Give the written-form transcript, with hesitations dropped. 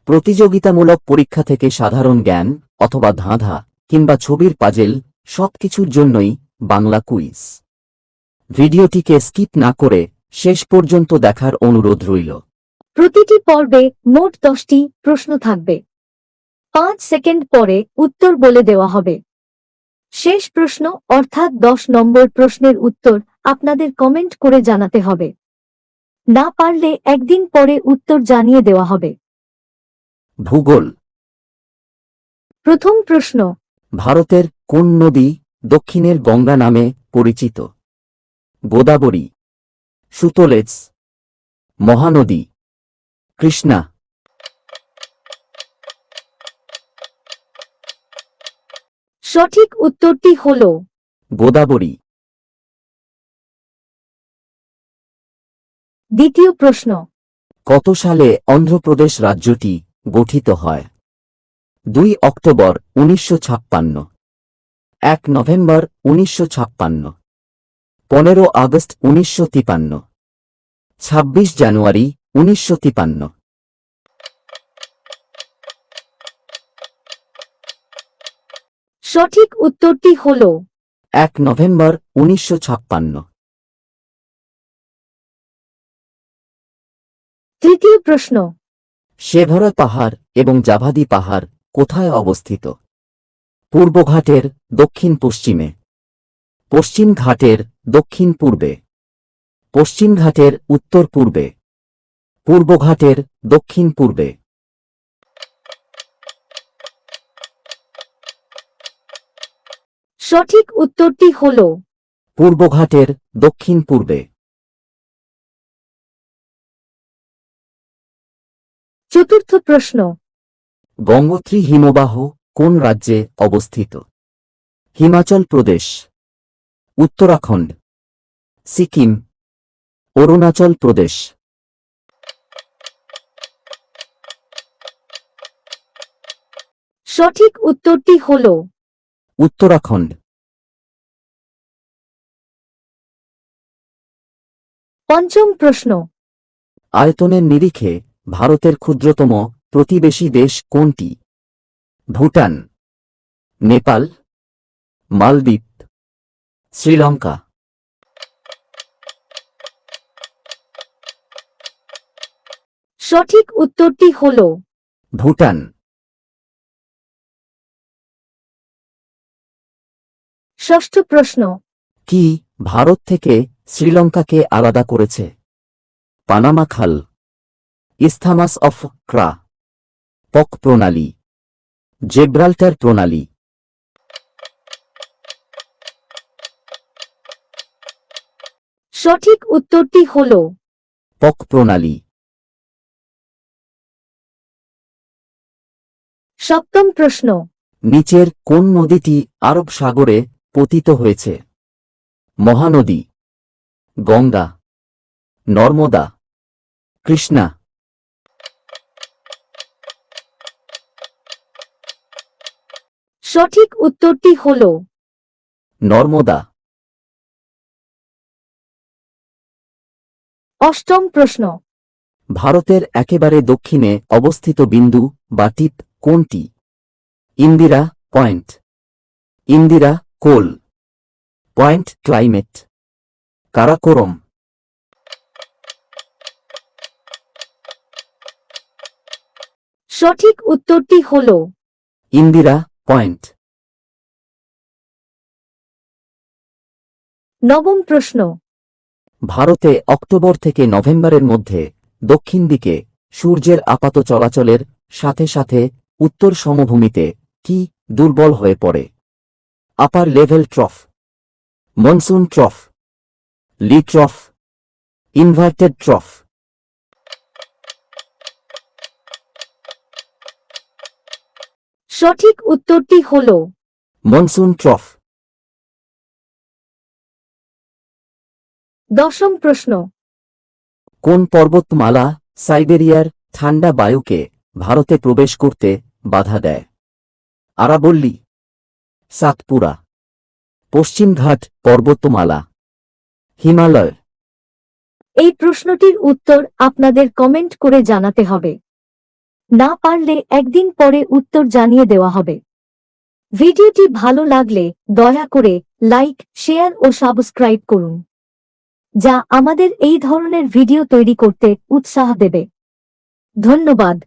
প্রতিযোগিতামূলক পরীক্ষা থেকে সাধারণ জ্ঞান অথবা ধাঁধা কিংবা ছবির পাজেল সবকিছুর জন্যই বাংলা কুইজ। ভিডিওটিকে স্কিপ না করে শেষ পর্যন্ত দেখার অনুরোধ রইল। প্রতিটি পর্বে মোট 10টি প্রশ্ন থাকবে। 5 সেকেন্ড পরে উত্তর বলে দেওয়া হবে। শেষ প্রশ্ন অর্থাৎ 10 নম্বর প্রশ্নের উত্তর আপনাদের কমেন্ট করে জানাতে হবে। না পারলে একদিন পরে উত্তর জানিয়ে দেওয়া হবে। ভূগোল। প্রথম প্রশ্ন, ভারতের কোন নদী দক্ষিণের গঙ্গা নামে পরিচিত? গোদাবরী, সুতলেজ, মহানদী, কৃষ্ণা। সঠিক উত্তরটি হল গোদাবরী। দ্বিতীয় প্রশ্ন, কত সালে অন্ধ্রপ্রদেশ রাজ্যটি গঠিত হয়? 2 অক্টোবর 1956, 1 নভেম্বর 1956, 15 আগস্ট 1953, 26 জানুয়ারি 1953। সঠিক উত্তরটি হল 1 নভেম্বর 1956। তৃতীয় প্রশ্ন, শেভরা পাহাড় এবং জাভাদি পাহাড় কোথায় অবস্থিত? পূর্ব ঘাটের দক্ষিণ পশ্চিমে, পশ্চিম ঘাটের দক্ষিণ পূর্বে, পশ্চিম ঘাটের উত্তর পূর্বে, পূর্ব ঘাটের দক্ষিণ পূর্বে। সঠিক উত্তরটি হল পূর্ব ঘাটের দক্ষিণ পূর্বে। চতুর্থ প্রশ্ন, গঙ্গোত্রী হিমবাহ কোন রাজ্যে অবস্থিত? হিমাচল প্রদেশ, উত্তরাখণ্ড, সিকিম, অরুণাচল প্রদেশ। সঠিক উত্তরটি হল উত্তরাখণ্ড। পঞ্চম প্রশ্ন, আয়তনের নিরিখে ভারতের ক্ষুদ্রতম প্রতিবেশী দেশ কোনটি? ভুটান, নেপাল, মালদ্বীপ, শ্রীলঙ্কা। সঠিক উত্তরটি হল ভুটান। ষষ্ঠ প্রশ্ন, কি ভারত থেকে শ্রীলঙ্কাকে আলাদা করেছে? পানামা খাল, ইস্থামাস অফ ক্রা, পক প্রণালী, জেব্রাল্টার প্রণালী। সঠিক উত্তরটি হল পক প্রণালী। সপ্তম প্রশ্ন, নিচের কোন নদীটি আরব সাগরে পতিত হয়েছে? মহানদী, গঙ্গা, নর্মদা, কৃষ্ণা। সঠিক উত্তরটি হল নর্মদা। অষ্টম প্রশ্ন, ভারতের একেবারে দক্ষিণে অবস্থিত বিন্দু বা টিপ কোনটি? ইন্দিরা পয়েন্ট, ইন্দিরা কোল, পয়েন্ট ক্লাইমেট, কারাকোরম। সঠিক উত্তরটি হল ইন্দিরা পয়েন্ট। নবম প্রশ্ন, ভারতে অক্টোবর থেকে নভেম্বরের মধ্যে দক্ষিণ দিকে সূর্যের আপাত চলাচলের সাথে সাথে উত্তর সমভূমিতে কি দুর্বল হয়ে পড়ে? আপার লেভেল ট্রফ, মনসুন ট্রফ, লি ট্রফ, ইনভার্টেড ট্রফ। সঠিক উত্তরটি হল মনসুন ট্রফ। দশম প্রশ্ন, কোন পর্বতমালা সাইবেরিয়ার ঠান্ডা বায়ুকে ভারতে প্রবেশ করতে বাধা দেয়? আরাবল্লী, সাতপুরা, পশ্চিমঘাট পর্বতমালা, হিমালয়। এই প্রশ্নটির উত্তর আপনাদের কমেন্ট করে জানাতে হবে। না পারলে একদিন পরে উত্তর জানিয়ে দেওয়া হবে। ভিডিওটি ভালো লাগলে দয়া করে লাইক, শেয়ার ও সাবস্ক্রাইব করুন, যা আমাদের এই ধরনের ভিডিও তৈরি করতে উৎসাহ দেবে। ধন্যবাদ।